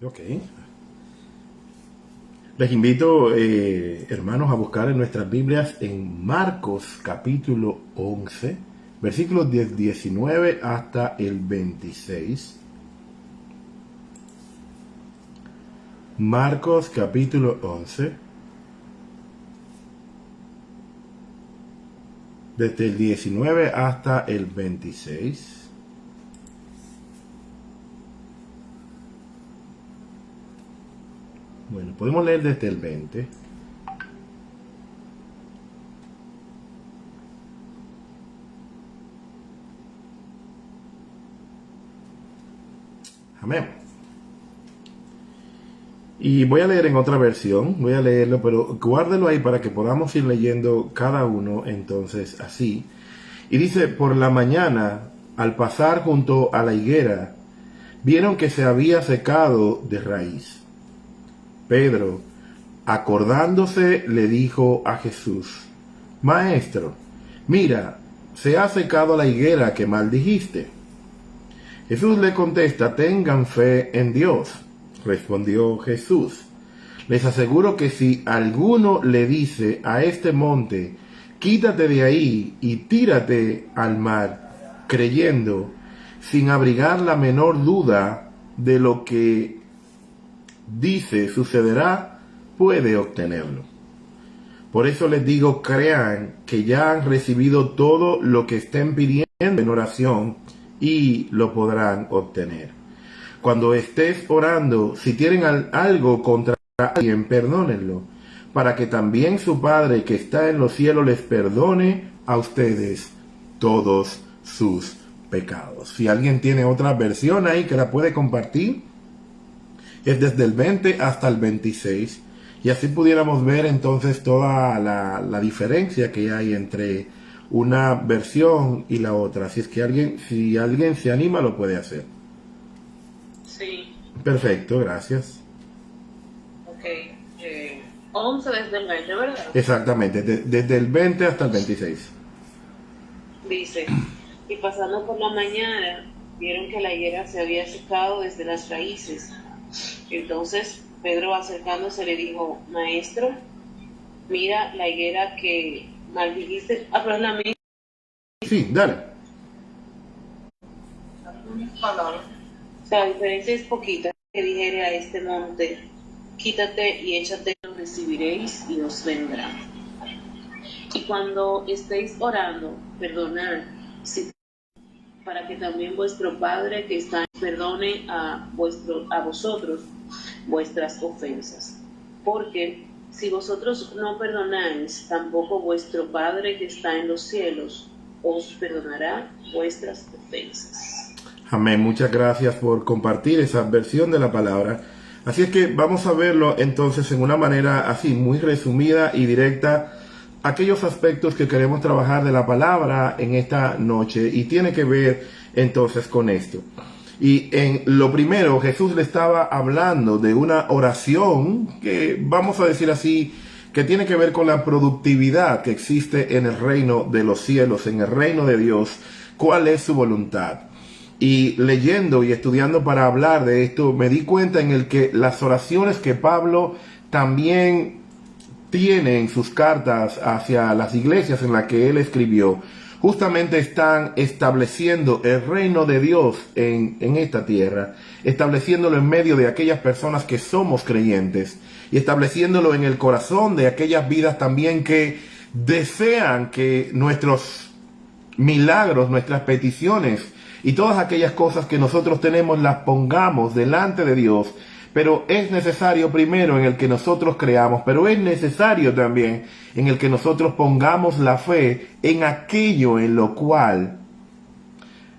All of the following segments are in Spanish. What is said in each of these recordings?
Ok. Les invito, hermanos, a buscar en nuestras Biblias en Marcos capítulo 11, versículos 19 hasta el 26. Marcos capítulo 11, desde el 19 hasta el 26. Bueno, podemos leer desde el 20. Amén. Y voy a leer en otra versión, voy a leerlo, pero guárdelo ahí para que podamos ir leyendo cada uno entonces así. Y dice, por la mañana, al pasar junto a la higuera, vieron que se había secado de raíz. Pedro, acordándose, le dijo a Jesús, Maestro, mira, se ha secado la higuera que maldijiste. Jesús le contesta, tengan fe en Dios. Respondió Jesús, les aseguro que si alguno le dice a este monte, quítate de ahí y tírate al mar, creyendo, sin abrigar la menor duda de lo que dice sucederá, puede obtenerlo. Por eso les digo, crean que ya han recibido todo lo que estén pidiendo en oración y lo podrán obtener. Cuando estés orando, si tienen algo contra alguien, perdónenlo, para que también su Padre que está en los cielos les perdone a ustedes todos sus pecados. Si alguien tiene otra versión ahí que la puede compartir, es desde el 20 hasta el 26, y así pudiéramos ver entonces toda la diferencia que hay entre una versión y la otra. Si es que si alguien se anima, lo puede hacer. Sí. Perfecto, gracias. Ok. 11 desde el 20, ¿verdad? Exactamente, desde el 20 hasta el 26. Dice, y pasando por la mañana, vieron que la higuera se había secado desde las raíces. Entonces Pedro, acercándose, le dijo, Maestro, mira la higuera que maldijiste. Pero es la misma. Sí, dale. Palabra. O sea, la diferencia es poquita. Que dijere a este monte, quítate y échate, lo recibiréis y os vendrá. Y cuando estéis orando, perdonad, para que también vuestro Padre que está perdone a vosotros vuestras ofensas. Porque si vosotros no perdonáis, tampoco vuestro Padre que está en los cielos os perdonará vuestras ofensas. Amén, muchas gracias por compartir esa versión de la palabra. Así es que vamos a verlo entonces en una manera así, muy resumida y directa, aquellos aspectos que queremos trabajar de la palabra en esta noche, y tiene que ver entonces con esto. Y en lo primero, Jesús le estaba hablando de una oración que, vamos a decir así, que tiene que ver con la productividad que existe en el reino de los cielos, en el reino de Dios. ¿Cuál es su voluntad? Y leyendo y estudiando para hablar de esto, me di cuenta en el que las oraciones que Pablo también tiene en sus cartas hacia las iglesias en las que él escribió, justamente están estableciendo el reino de Dios en esta tierra, estableciéndolo en medio de aquellas personas que somos creyentes, y estableciéndolo en el corazón de aquellas vidas también que desean que nuestros milagros, nuestras peticiones y todas aquellas cosas que nosotros tenemos las pongamos delante de Dios. Pero es necesario primero en el que nosotros creamos, pero es necesario también en el que nosotros pongamos la fe en aquello en lo cual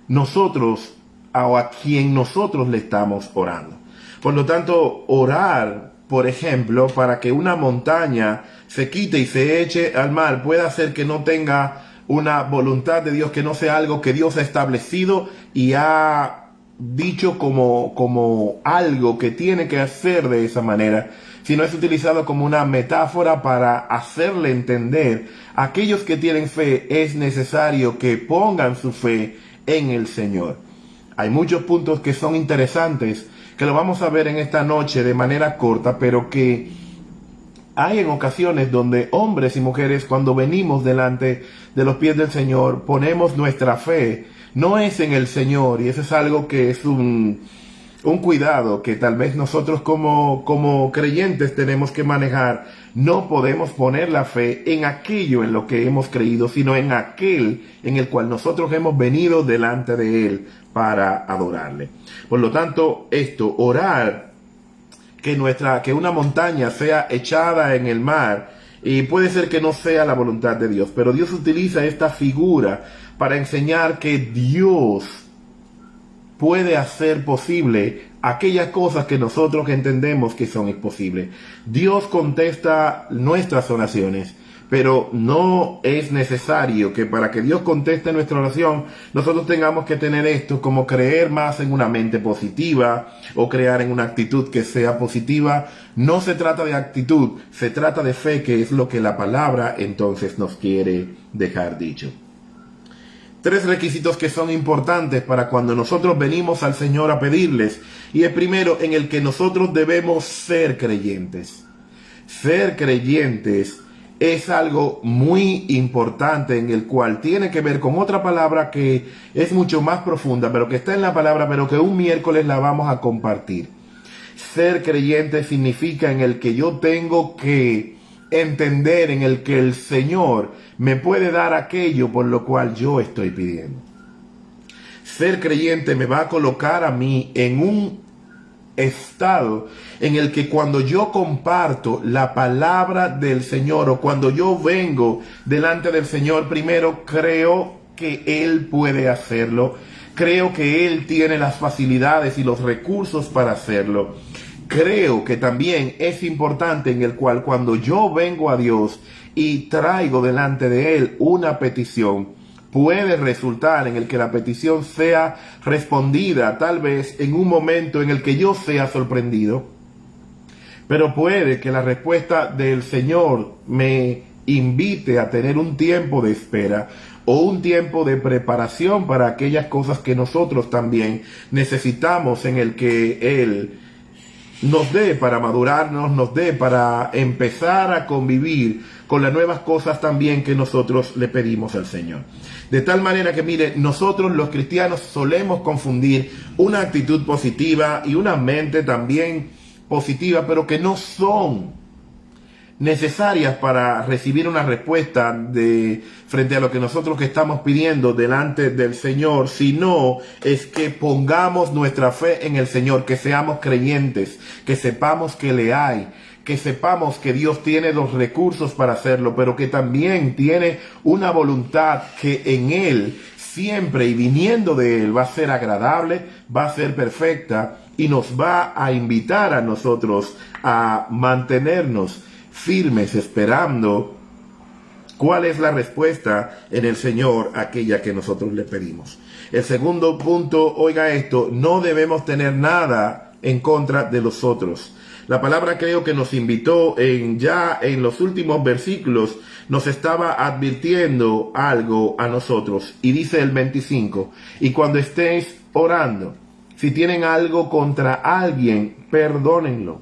nosotros, o a quien nosotros le estamos orando. Por lo tanto, orar, por ejemplo, para que una montaña se quite y se eche al mar, puede hacer que no tenga una voluntad de Dios, que no sea algo que Dios ha establecido y ha dicho como algo que tiene que hacer de esa manera, sino es utilizado como una metáfora para hacerle entender a aquellos que tienen fe es necesario que pongan su fe en el Señor. Hay muchos puntos que son interesantes que lo vamos a ver en esta noche de manera corta, pero que hay en ocasiones donde hombres y mujeres, cuando venimos delante de los pies del Señor, ponemos nuestra fe, no es en el Señor, y eso es algo que es un cuidado que tal vez nosotros como creyentes tenemos que manejar. No podemos poner la fe en aquello en lo que hemos creído, sino en aquel en el cual nosotros hemos venido delante de Él para adorarle. Por lo tanto, orar que una montaña sea echada en el mar, y puede ser que no sea la voluntad de Dios, pero Dios utiliza esta figura para enseñar que Dios puede hacer posible aquellas cosas que nosotros entendemos que son imposibles. Dios contesta nuestras oraciones, pero no es necesario que para que Dios conteste nuestra oración, nosotros tengamos que tener esto como creer más en una mente positiva o crear en una actitud que sea positiva. No se trata de actitud, se trata de fe, que es lo que la palabra entonces nos quiere dejar dicho. 3 requisitos que son importantes para cuando nosotros venimos al Señor a pedirles. Y el primero, en el que nosotros debemos ser creyentes. Ser creyentes es algo muy importante, en el cual tiene que ver con otra palabra que es mucho más profunda, pero que está en la palabra, pero que un miércoles la vamos a compartir. Ser creyente significa en el que yo tengo que entender, en el que el Señor me puede dar aquello por lo cual yo estoy pidiendo. Ser creyente me va a colocar a mí en un estado en el que cuando yo comparto la palabra del Señor, o cuando yo vengo delante del Señor, primero creo que Él puede hacerlo, creo que Él tiene las facilidades y los recursos para hacerlo. Creo que también es importante en el cual cuando yo vengo a Dios y traigo delante de Él una petición, puede resultar en el que la petición sea respondida tal vez en un momento en el que yo sea sorprendido, pero puede que la respuesta del Señor me invite a tener un tiempo de espera o un tiempo de preparación para aquellas cosas que nosotros también necesitamos, en el que Él nos dé para madurarnos, nos dé para empezar a convivir con las nuevas cosas también que nosotros le pedimos al Señor. De tal manera que, mire, nosotros los cristianos solemos confundir una actitud positiva y una mente también positiva, pero que no son necesarias para recibir una respuesta frente a lo que nosotros que estamos pidiendo delante del Señor, sino es que pongamos nuestra fe en el Señor, que seamos creyentes, que sepamos que le hay, que sepamos que Dios tiene los recursos para hacerlo, pero que también tiene una voluntad que en Él siempre, y viniendo de Él, va a ser agradable, va a ser perfecta, y nos va a invitar a nosotros a mantenernos firmes, esperando cuál es la respuesta en el Señor, aquella que nosotros le pedimos. El segundo punto, oiga esto, no debemos tener nada en contra de los otros. La palabra creo que nos invitó ya en los últimos versículos, nos estaba advirtiendo algo a nosotros, y dice el 25, y cuando estéis orando, si tienen algo contra alguien, perdónenlo,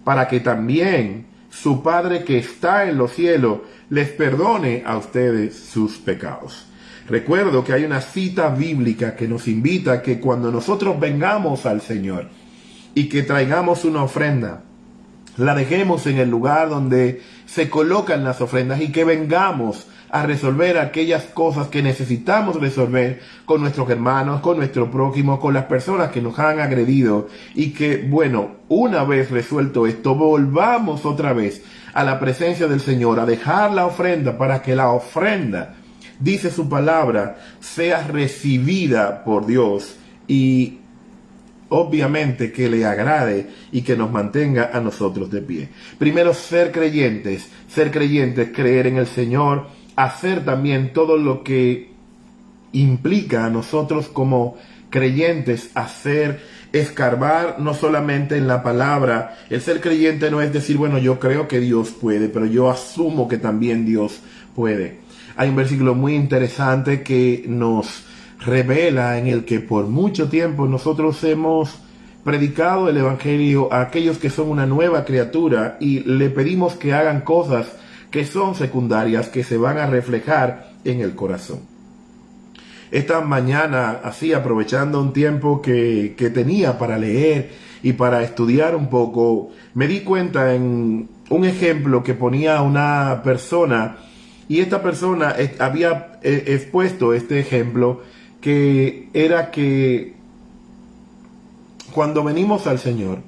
para que también su Padre que está en los cielos les perdone a ustedes sus pecados. Recuerdo que hay una cita bíblica que nos invita a que cuando nosotros vengamos al Señor y que traigamos una ofrenda, la dejemos en el lugar donde se colocan las ofrendas, y que vengamos a resolver aquellas cosas que necesitamos resolver con nuestros hermanos, con nuestro prójimo, con las personas que nos han agredido, y que, bueno, una vez resuelto esto, volvamos otra vez a la presencia del Señor, a dejar la ofrenda, para que la ofrenda, dice su palabra, sea recibida por Dios, y obviamente que le agrade y que nos mantenga a nosotros de pie. Primero, ser creyentes, creer en el Señor, hacer también todo lo que implica a nosotros como creyentes, hacer, escarbar no solamente en la palabra. El ser creyente no es decir, bueno, yo creo que Dios puede, pero yo asumo que también Dios puede. Hay un versículo muy interesante que nos revela, en el que por mucho tiempo nosotros hemos predicado el Evangelio a aquellos que son una nueva criatura y le pedimos que hagan cosas que son secundarias, que se van a reflejar en el corazón. Esta mañana, así aprovechando un tiempo que tenía para leer y para estudiar un poco, me di cuenta en un ejemplo que ponía una persona, y esta persona había expuesto este ejemplo, que era que cuando venimos al Señor,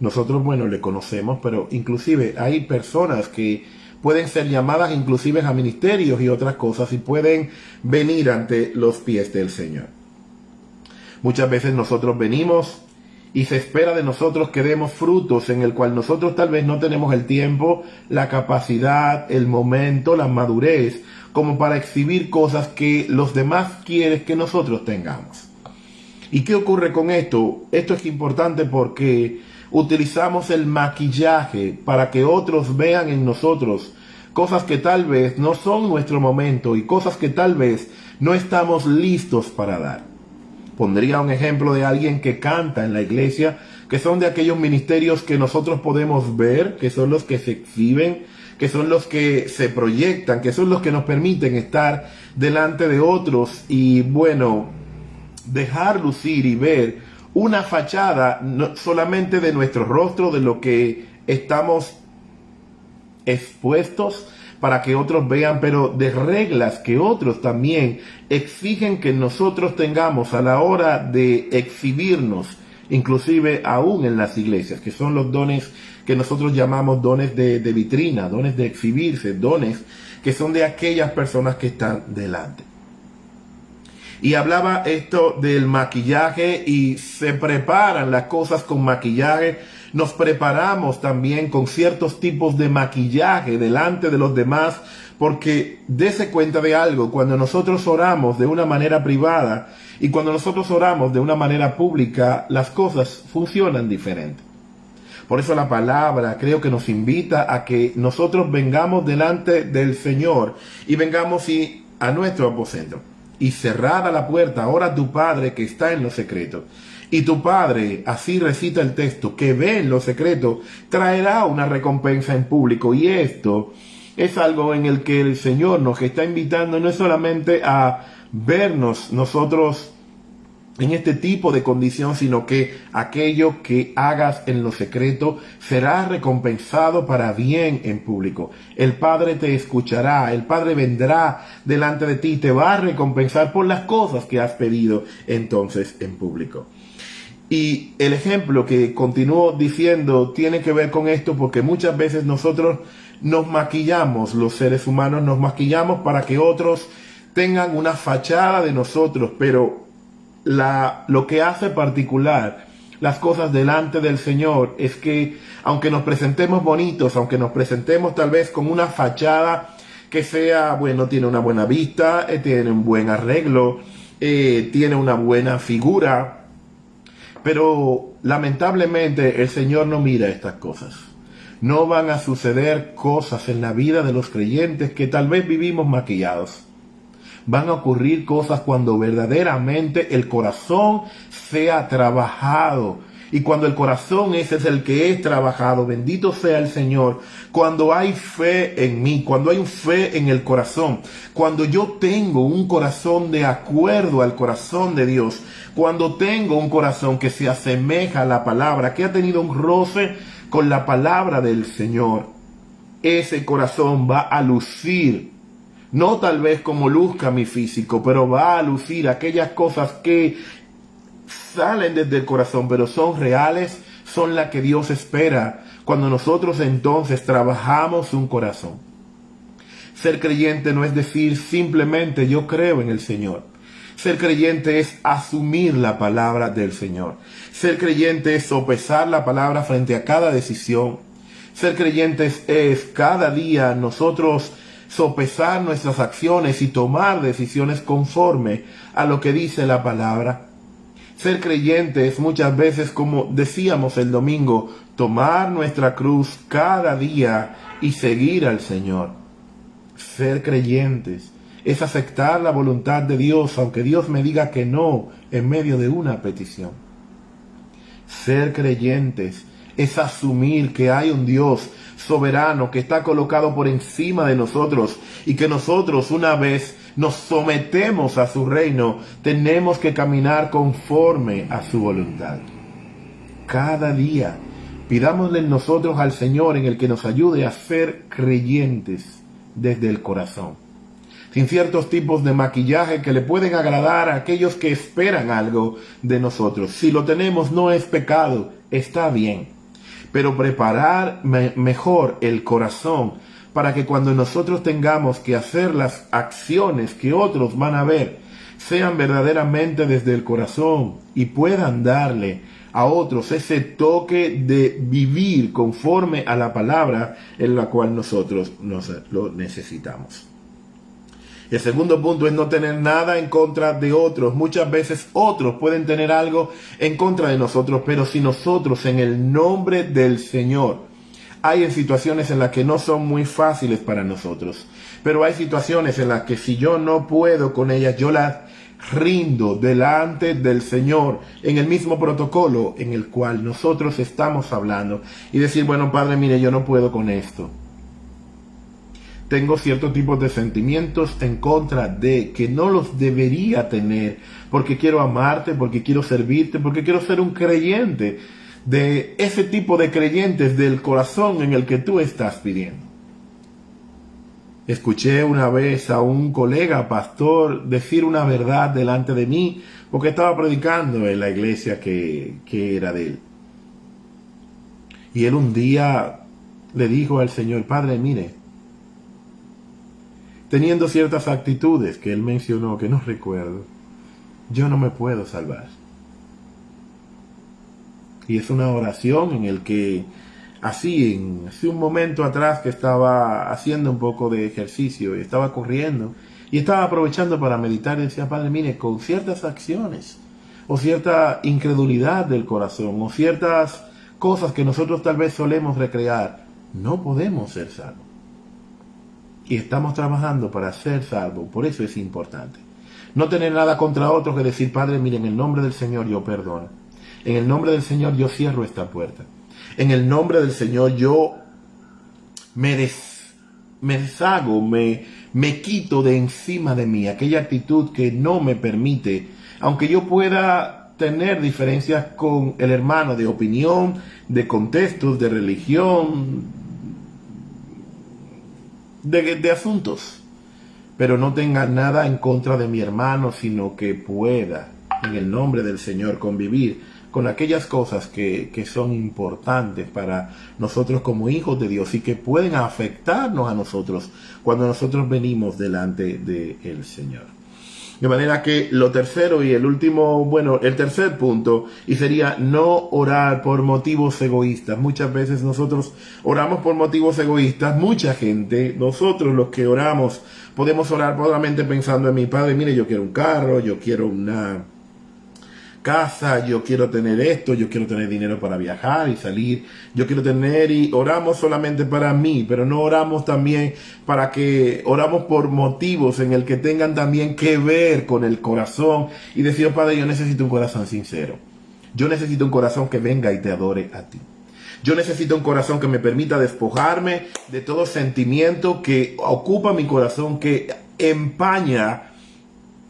nosotros, bueno, le conocemos, pero inclusive hay personas que pueden ser llamadas inclusive a ministerios y otras cosas y pueden venir ante los pies del Señor. Muchas veces nosotros venimos y se espera de nosotros que demos frutos en el cual nosotros tal vez no tenemos el tiempo, la capacidad, el momento, la madurez, como para exhibir cosas que los demás quieren que nosotros tengamos. ¿Y qué ocurre con esto? Esto es importante porque utilizamos el maquillaje para que otros vean en nosotros cosas que tal vez no son nuestro momento y cosas que tal vez no estamos listos para dar. Pondría un ejemplo de alguien que canta en la iglesia, que son de aquellos ministerios que nosotros podemos ver, que son los que se exhiben, que son los que se proyectan, que son los que nos permiten estar delante de otros y, bueno, dejar lucir y ver una fachada no solamente de nuestro rostro, de lo que estamos expuestos para que otros vean, pero de reglas que otros también exigen que nosotros tengamos a la hora de exhibirnos, inclusive aún en las iglesias, que son los dones que nosotros llamamos dones de vitrina, dones de exhibirse, dones que son de aquellas personas que están delante. Y hablaba esto del maquillaje y se preparan las cosas con maquillaje. Nos preparamos también con ciertos tipos de maquillaje delante de los demás, porque dése cuenta de algo: cuando nosotros oramos de una manera privada y cuando nosotros oramos de una manera pública, las cosas funcionan diferente. Por eso la palabra creo que nos invita a que nosotros vengamos delante del Señor y vengamos a nuestro aposento. Y cerrada la puerta, ora a tu Padre que está en lo secreto. Y tu Padre, así recita el texto, que ve en lo secreto, traerá una recompensa en público. Y esto es algo en el que el Señor nos está invitando, no es solamente a vernos nosotros en este tipo de condición, sino que aquello que hagas en lo secreto será recompensado para bien en público. El Padre te escuchará, el Padre vendrá delante de ti y te va a recompensar por las cosas que has pedido entonces en público. Y el ejemplo que continúo diciendo tiene que ver con esto, porque muchas veces nosotros nos maquillamos, los seres humanos nos maquillamos para que otros tengan una fachada de nosotros, pero lo que hace particular las cosas delante del Señor es que aunque nos presentemos bonitos, aunque nos presentemos tal vez con una fachada que sea, bueno, tiene una buena vista, tiene un buen arreglo, tiene una buena figura, pero lamentablemente el Señor no mira estas cosas. No van a suceder cosas en la vida de los creyentes que tal vez vivimos maquillados. Van a ocurrir cosas cuando verdaderamente el corazón sea trabajado. Y cuando el corazón ese es el que es trabajado, bendito sea el Señor, cuando hay fe en mí, cuando hay fe en el corazón, cuando yo tengo un corazón de acuerdo al corazón de Dios, cuando tengo un corazón que se asemeja a la palabra, que ha tenido un roce con la palabra del Señor, ese corazón va a lucir. No tal vez como luzca mi físico, pero va a lucir aquellas cosas que salen desde el corazón, pero son reales, son las que Dios espera cuando nosotros entonces trabajamos un corazón. Ser creyente no es decir simplemente yo creo en el Señor. Ser creyente es asumir la palabra del Señor. Ser creyente es sopesar la palabra frente a cada decisión. Ser creyente es cada día nosotros sopesar nuestras acciones y tomar decisiones conforme a lo que dice la palabra. Ser creyente es muchas veces, como decíamos el domingo, tomar nuestra cruz cada día y seguir al Señor. Ser creyentes es aceptar la voluntad de Dios, aunque Dios me diga que no en medio de una petición. Ser creyentes es asumir que hay un Dios soberano que está colocado por encima de nosotros y que nosotros, una vez nos sometemos a su reino, tenemos que caminar conforme a su voluntad. Cada día pidámosle nosotros al Señor en el que nos ayude a ser creyentes desde el corazón, sin ciertos tipos de maquillaje que le pueden agradar a aquellos que esperan algo de nosotros. Si lo tenemos, no es pecado, está bien, pero preparar mejor el corazón para que cuando nosotros tengamos que hacer las acciones que otros van a ver, sean verdaderamente desde el corazón y puedan darle a otros ese toque de vivir conforme a la palabra en la cual nosotros lo necesitamos. El segundo punto es no tener nada en contra de otros. Muchas veces otros pueden tener algo en contra de nosotros, pero si nosotros en el nombre del Señor, hay en situaciones en las que no son muy fáciles para nosotros, pero hay situaciones en las que si yo no puedo con ellas, yo las rindo delante del Señor en el mismo protocolo en el cual nosotros estamos hablando y decir, bueno, Padre, mire, yo no puedo con esto. Tengo ciertos tipos de sentimientos en contra de que no los debería tener porque quiero amarte, porque quiero servirte, porque quiero ser un creyente de ese tipo de creyentes del corazón en el que tú estás pidiendo. Escuché una vez a un colega pastor decir una verdad delante de mí porque estaba predicando en la iglesia que era de él. Y él un día le dijo al Señor, Padre, mire, teniendo ciertas actitudes que él mencionó, que no recuerdo, yo no me puedo salvar. Y es una oración en el que hace un momento atrás que estaba haciendo un poco de ejercicio y estaba corriendo y estaba aprovechando para meditar y decía, Padre, mire, con ciertas acciones o cierta incredulidad del corazón o ciertas cosas que nosotros tal vez solemos recrear, no podemos ser salvos. Y estamos trabajando para ser salvos, por eso es importante. No tener nada contra otros que decir, Padre, mire, en el nombre del Señor yo perdono. En el nombre del Señor yo cierro esta puerta. En el nombre del Señor yo me deshago, me quito de encima de mí aquella actitud que no me permite, aunque yo pueda tener diferencias con el hermano de opinión, de contextos, de religión, de asuntos, pero no tenga nada en contra de mi hermano, sino que pueda, en el nombre del Señor, convivir con aquellas cosas que son importantes para nosotros como hijos de Dios y que pueden afectarnos a nosotros cuando nosotros venimos delante del Señor. De manera que lo tercero y el último, el tercer punto, y sería no orar por motivos egoístas. Muchas veces nosotros oramos por motivos egoístas. Mucha gente, nosotros los que oramos, podemos orar solamente pensando en mi Padre, mire, yo quiero un carro, yo quiero una casa, yo quiero tener esto, yo quiero tener dinero para viajar y salir, yo quiero tener, y oramos solamente para mí, pero no oramos también oramos por motivos en el que tengan también que ver con el corazón y decir, Padre, yo necesito un corazón sincero, yo necesito un corazón que venga y te adore a ti. Yo necesito un corazón que me permita despojarme de todo sentimiento que ocupa mi corazón, que empaña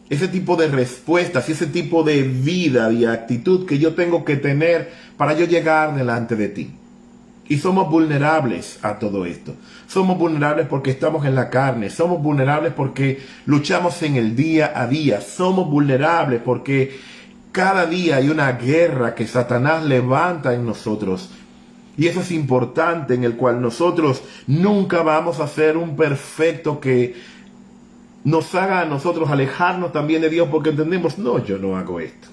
ese tipo de respuestas y ese tipo de vida y actitud que yo tengo que tener para yo llegar delante de ti. Y somos vulnerables a todo esto. Somos vulnerables porque estamos en la carne. Somos vulnerables porque luchamos en el día a día. Somos vulnerables porque cada día hay una guerra que Satanás levanta en nosotros. Y eso es importante, en el cual nosotros nunca vamos a ser un perfecto que nos haga a nosotros alejarnos también de Dios porque entendemos, no, yo no hago esto.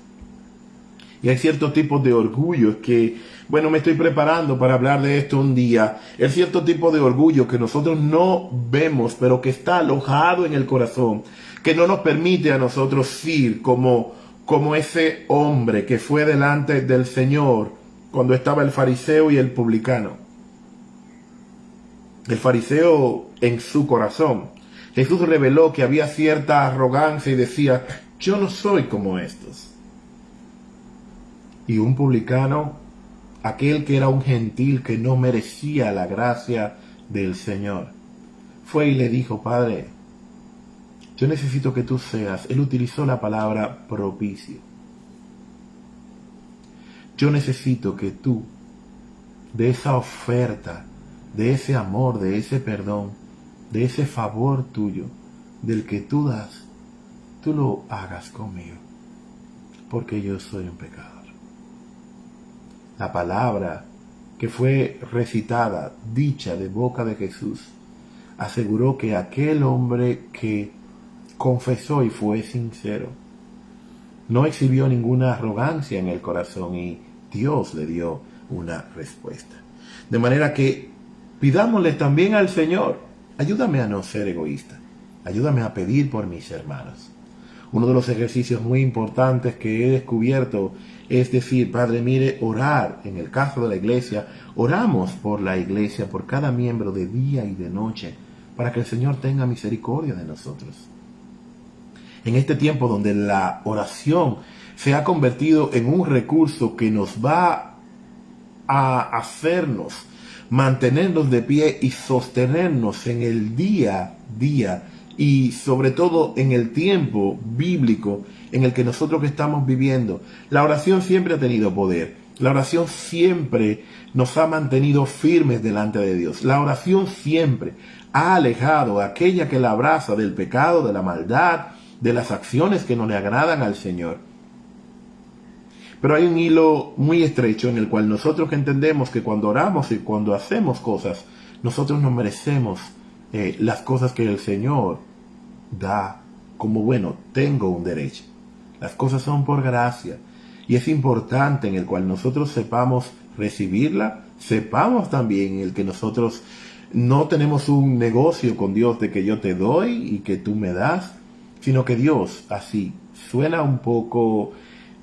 Y hay ciertos tipos de orgullo que, me estoy preparando para hablar de esto un día. El cierto tipo de orgullo que nosotros no vemos, pero que está alojado en el corazón, que no nos permite a nosotros ir como ese hombre que fue delante del Señor cuando estaba el fariseo y el publicano. El fariseo en su corazón, Jesús reveló que había cierta arrogancia y decía, yo no soy como estos. Y un publicano aquel que era un gentil que no merecía la gracia del Señor, fue y le dijo: Padre, yo necesito que tú seas, él utilizó la palabra propicio. Yo necesito que tú, de esa oferta, de ese amor, de ese perdón, de ese favor tuyo, del que tú das, tú lo hagas conmigo, porque yo soy un pecador. La palabra que fue recitada, dicha de boca de Jesús, aseguró que aquel hombre que confesó y fue sincero, no exhibió ninguna arrogancia en el corazón y Dios le dio una respuesta. De manera que pidámosle también al Señor: ayúdame a no ser egoísta, ayúdame a pedir por mis hermanos. Uno de los ejercicios muy importantes que he descubierto es decir: Padre, mire, orar. En el caso de la iglesia, oramos por la iglesia, por cada miembro de día y de noche, para que el Señor tenga misericordia de nosotros. En este tiempo donde la oración se ha convertido en un recurso que nos va a hacernos mantenernos de pie y sostenernos en el día a día, y sobre todo en el tiempo bíblico en el que nosotros estamos viviendo, la oración siempre ha tenido poder. La oración siempre nos ha mantenido firmes delante de Dios. La oración siempre ha alejado a aquella que la abraza del pecado, de la maldad, de las acciones que no le agradan al Señor. Pero hay un hilo muy estrecho en el cual nosotros entendemos que cuando oramos y cuando hacemos cosas, nosotros no merecemos las cosas que el Señor da como: bueno, tengo un derecho. Las cosas son por gracia, y es importante en el cual nosotros sepamos recibirla, sepamos también en el que nosotros no tenemos un negocio con Dios de que yo te doy y que tú me das, sino que Dios, así suena un poco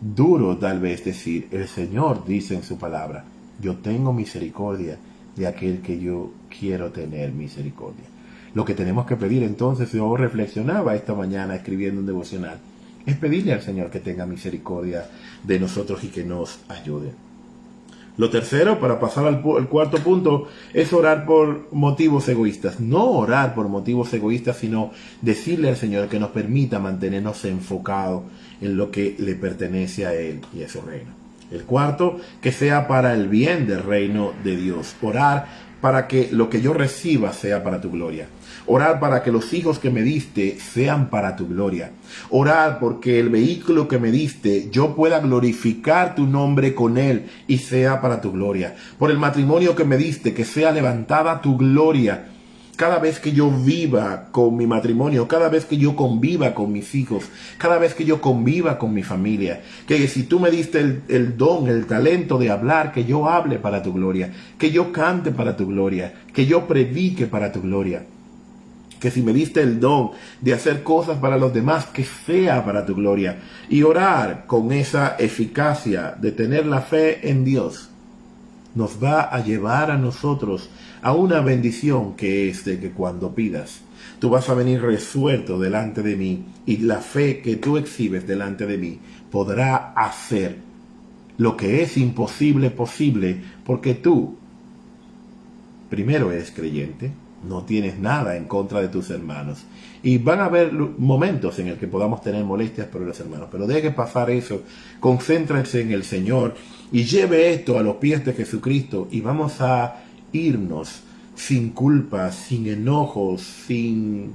duro tal vez decir, el Señor dice en su palabra: yo tengo misericordia de aquel que yo quiero tener misericordia. Lo que tenemos que pedir entonces, yo reflexionaba esta mañana escribiendo un devocional, es pedirle al Señor que tenga misericordia de nosotros y que nos ayude. Lo tercero, para pasar al cuarto punto, es orar por motivos egoístas. No orar por motivos egoístas, sino decirle al Señor que nos permita mantenernos enfocados en lo que le pertenece a Él y a su reino. El cuarto, que sea para el bien del reino de Dios. Orar para que lo que yo reciba sea para tu gloria. Orar para que los hijos que me diste sean para tu gloria. Orar porque el vehículo que me diste yo pueda glorificar tu nombre con él y sea para tu gloria. Por el matrimonio que me diste, que sea levantada tu gloria. Cada vez que yo viva con mi matrimonio, cada vez que yo conviva con mis hijos, cada vez que yo conviva con mi familia, que si tú me diste el don, el talento de hablar, que yo hable para tu gloria, que yo cante para tu gloria, que yo predique para tu gloria. Que si me diste el don de hacer cosas para los demás, que sea para tu gloria. Y orar con esa eficacia de tener la fe en Dios nos va a llevar a nosotros a una bendición, que es de que cuando pidas, tú vas a venir resuelto delante de mí, y la fe que tú exhibes delante de mí podrá hacer lo que es imposible posible, porque tú primero eres creyente, no tienes nada en contra de tus hermanos, y van a haber momentos en el que podamos tener molestias por los hermanos, pero deje pasar eso, concéntrense en el Señor y lleve esto a los pies de Jesucristo, y vamos a irnos sin culpa, sin enojos, sin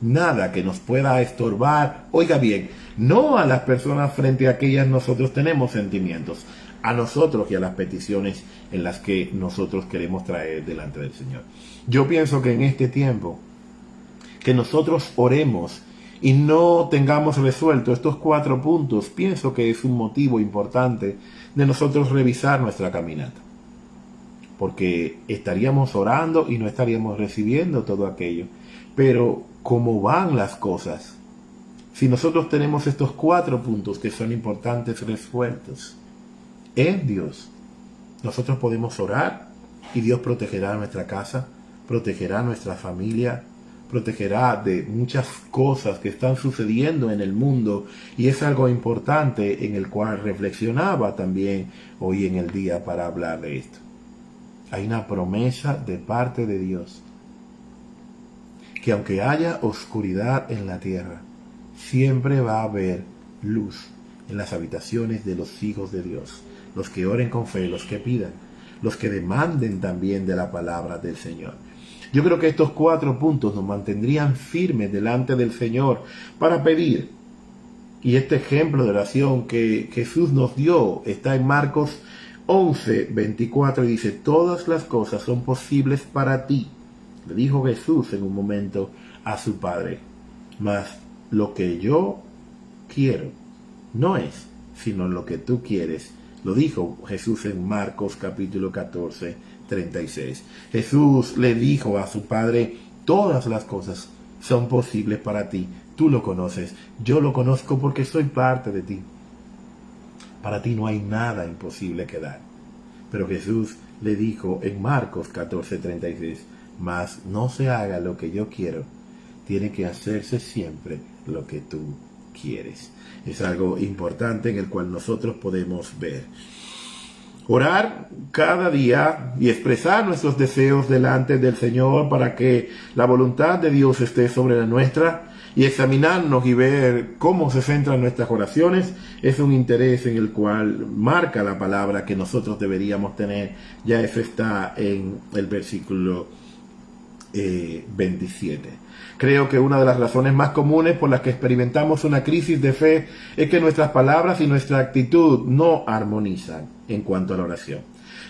nada que nos pueda estorbar. Oiga bien, no a las personas frente a aquellas nosotros tenemos sentimientos, a nosotros y a las peticiones en las que nosotros queremos traer delante del Señor. Yo pienso que en este tiempo, que nosotros oremos y no tengamos resuelto estos 4 puntos, pienso que es un motivo importante de nosotros revisar nuestra caminata. Porque estaríamos orando y no estaríamos recibiendo todo aquello. Pero, ¿cómo van las cosas? Si nosotros tenemos estos 4 puntos que son importantes resueltos en Dios, nosotros podemos orar y Dios protegerá nuestra casa, protegerá nuestra familia, protegerá de muchas cosas que están sucediendo en el mundo, y es algo importante en el cual reflexionaba también hoy en el día para hablar de esto. Hay una promesa de parte de Dios que aunque haya oscuridad en la tierra, siempre va a haber luz en las habitaciones de los hijos de Dios, los que oren con fe, los que pidan, los que demanden también de la palabra del Señor. Yo creo que estos 4 puntos nos mantendrían firmes delante del Señor para pedir. Y este ejemplo de oración que Jesús nos dio está en Marcos 11:24 y dice: todas las cosas son posibles para ti, le dijo Jesús en un momento a su Padre, mas lo que yo quiero no es sino lo que tú quieres. Lo dijo Jesús en Marcos capítulo 14:36. Jesús le dijo a su Padre: todas las cosas son posibles para ti. Tú lo conoces, yo lo conozco porque soy parte de ti. Para ti no hay nada imposible que dar. Pero Jesús le dijo en Marcos 14:36: mas no se haga lo que yo quiero, tiene que hacerse siempre lo que tú quieres. Es algo importante en el cual nosotros podemos ver. Orar cada día y expresar nuestros deseos delante del Señor para que la voluntad de Dios esté sobre la nuestra, y examinarnos y ver cómo se centran nuestras oraciones es un interés en el cual marca la palabra que nosotros deberíamos tener. Ya eso está en el versículo 27. Creo que una de las razones más comunes por las que experimentamos una crisis de fe es que nuestras palabras y nuestra actitud no armonizan en cuanto a la oración.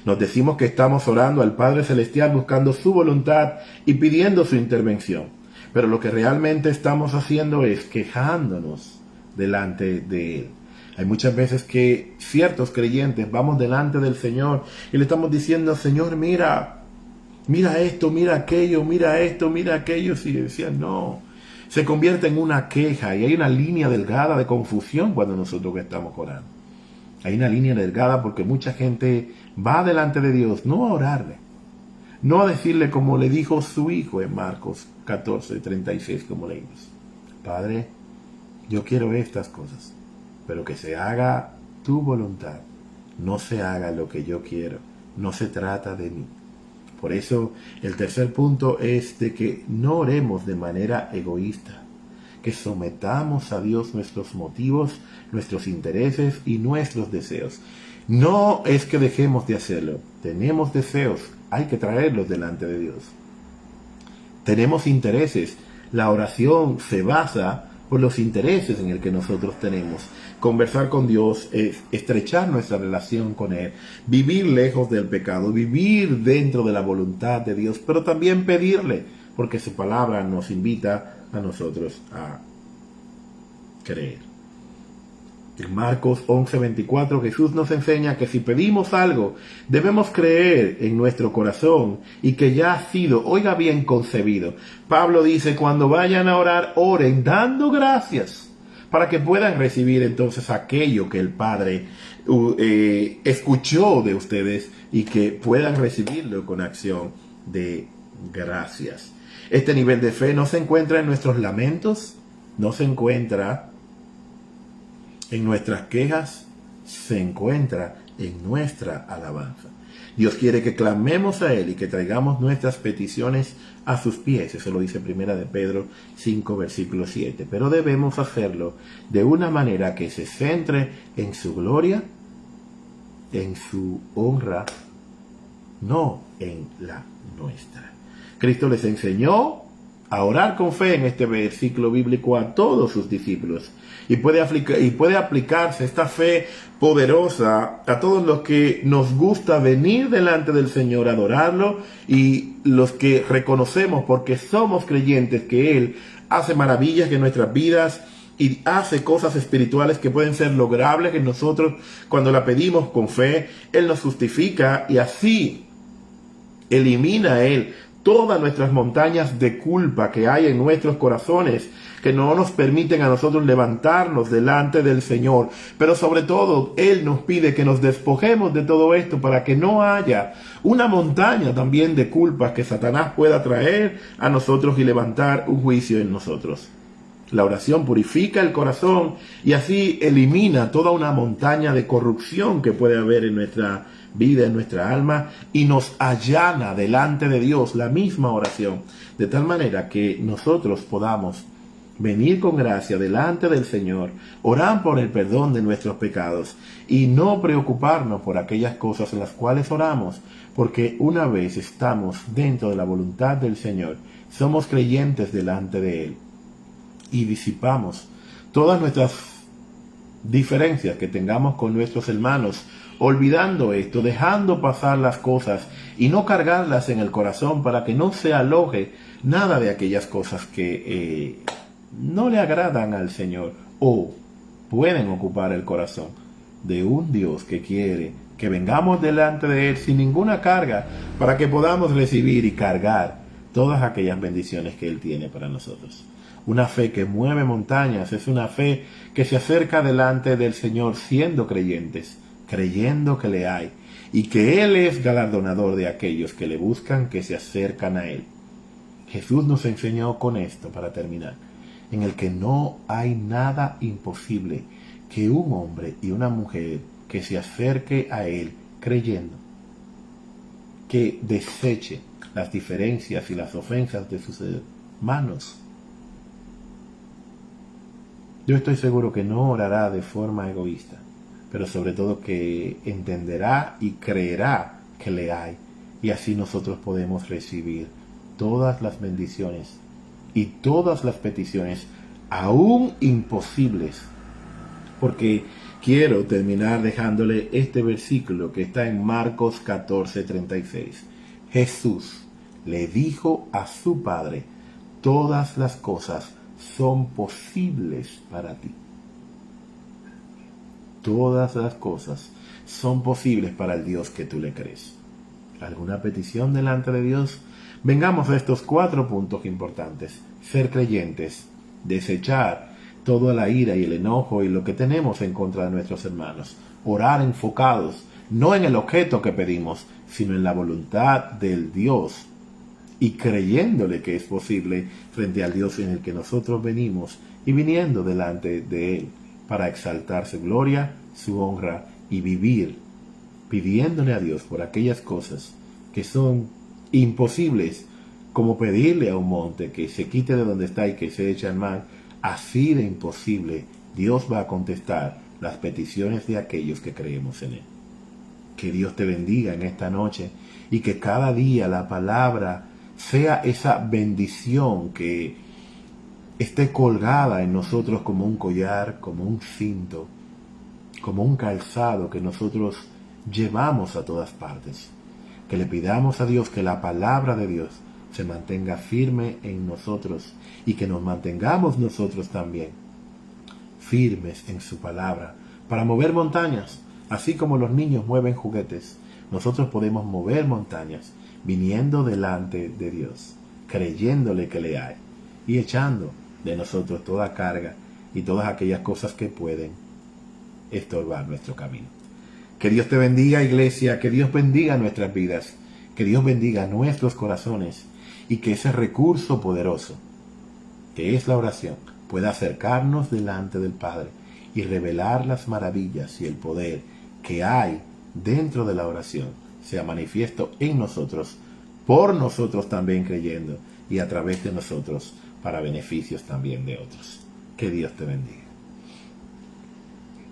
Nos decimos que estamos orando al Padre Celestial buscando su voluntad y pidiendo su intervención, pero lo que realmente estamos haciendo es quejándonos delante de Él. Hay muchas veces que ciertos creyentes vamos delante del Señor y le estamos diciendo: Señor, mira esto, mira aquello, mira esto, mira aquello. Y decían, no, se convierte en una queja, y hay una línea delgada de confusión cuando nosotros estamos orando. Hay una línea delgada porque mucha gente va delante de Dios no a orarle, no a decirle como le dijo su hijo en Marcos 14:36, como leímos: Padre, yo quiero estas cosas, pero que se haga tu voluntad, no se haga lo que yo quiero, no se trata de mí. Por eso el tercer punto es de que no oremos de manera egoísta, que sometamos a Dios nuestros motivos, nuestros intereses y nuestros deseos. No es que dejemos de hacerlo, tenemos deseos, hay que traerlos delante de Dios. Tenemos intereses, la oración se basa por los intereses en el que nosotros tenemos. Conversar con Dios es estrechar nuestra relación con Él, vivir lejos del pecado, vivir dentro de la voluntad de Dios, pero también pedirle, porque su palabra nos invita a nosotros a creer. En Marcos 11:24 Jesús nos enseña que si pedimos algo, debemos creer en nuestro corazón y que ya ha sido, oiga bien, concebido. Pablo dice: cuando vayan a orar, oren dando gracias, para que puedan recibir entonces aquello que el Padre escuchó de ustedes, y que puedan recibirlo con acción de gracias. Este nivel de fe no se encuentra en nuestros lamentos, no se encuentra en nuestras quejas, se encuentra en nuestra alabanza. Dios quiere que clamemos a Él y que traigamos nuestras peticiones a sus pies. Eso lo dice Primera de Pedro 5, versículo 7. Pero debemos hacerlo de una manera que se centre en su gloria, en su honra, no en la nuestra. Cristo les enseñó a orar con fe en este versículo bíblico a todos sus discípulos. Y puede aplicarse esta fe poderosa a todos los que nos gusta venir delante del Señor a adorarlo, y los que reconocemos porque somos creyentes que Él hace maravillas en nuestras vidas y hace cosas espirituales que pueden ser logrables en nosotros cuando la pedimos con fe. Él nos justifica y así elimina a Él todas nuestras montañas de culpa que hay en nuestros corazones, que no nos permiten a nosotros levantarnos delante del Señor. Pero sobre todo, Él nos pide que nos despojemos de todo esto para que no haya una montaña también de culpas que Satanás pueda traer a nosotros y levantar un juicio en nosotros. La oración purifica el corazón y así elimina toda una montaña de corrupción que puede haber en nuestra vida, en nuestra alma, y nos allana delante de Dios la misma oración, de tal manera que nosotros podamos venir con gracia delante del Señor, orar por el perdón de nuestros pecados y no preocuparnos por aquellas cosas en las cuales oramos, porque una vez estamos dentro de la voluntad del Señor, somos creyentes delante de Él y disipamos todas nuestras diferencias que tengamos con nuestros hermanos, olvidando esto, dejando pasar las cosas y no cargarlas en el corazón para que no se aloje nada de aquellas cosas que no le agradan al Señor o pueden ocupar el corazón de un Dios que quiere que vengamos delante de Él sin ninguna carga para que podamos recibir y cargar todas aquellas bendiciones que Él tiene para nosotros. Una fe que mueve montañas es una fe que se acerca delante del Señor siendo creyentes, creyendo que le hay y que Él es galardonador de aquellos que le buscan, que se acercan a Él. Jesús nos enseñó con esto, para terminar, en el que no hay nada imposible que un hombre y una mujer que se acerque a Él creyendo, que deseche las diferencias y las ofensas de sus hermanos. Yo estoy seguro que no orará de forma egoísta, pero sobre todo que entenderá y creerá que le hay, y así nosotros podemos recibir todas las bendiciones y todas las peticiones, aún imposibles. Porque quiero terminar dejándole este versículo que está en Marcos 14:36. Jesús le dijo a su Padre: todas las cosas son posibles para ti. Todas las cosas son posibles para el Dios que tú le crees. ¿Alguna petición delante de Dios? Vengamos a estos 4 puntos importantes. Ser creyentes, desechar toda la ira y el enojo y lo que tenemos en contra de nuestros hermanos. Orar enfocados, no en el objeto que pedimos, sino en la voluntad del Dios. Y creyéndole que es posible frente al Dios en el que nosotros venimos y viniendo delante de Él para exaltar su gloria, su honra y vivir pidiéndole a Dios por aquellas cosas que son imposibles, como pedirle a un monte que se quite de donde está y que se eche al mar. Así de imposible Dios va a contestar las peticiones de aquellos que creemos en Él. Que Dios te bendiga en esta noche y que cada día la palabra sea esa bendición que esté colgada en nosotros como un collar, como un cinto, como un calzado que nosotros llevamos a todas partes. Que le pidamos a Dios que la palabra de Dios se mantenga firme en nosotros y que nos mantengamos nosotros también firmes en su palabra para mover montañas, así como los niños mueven juguetes. Nosotros podemos mover montañas viniendo delante de Dios, creyéndole que le hay y echando de nosotros toda carga y todas aquellas cosas que pueden estorbar nuestro camino. Que Dios te bendiga, iglesia, que Dios bendiga nuestras vidas, que Dios bendiga nuestros corazones y que ese recurso poderoso que es la oración pueda acercarnos delante del Padre y revelar las maravillas y el poder que hay dentro de la oración sea manifiesto en nosotros, por nosotros también creyendo y a través de nosotros para beneficios también de otros. Que Dios te bendiga.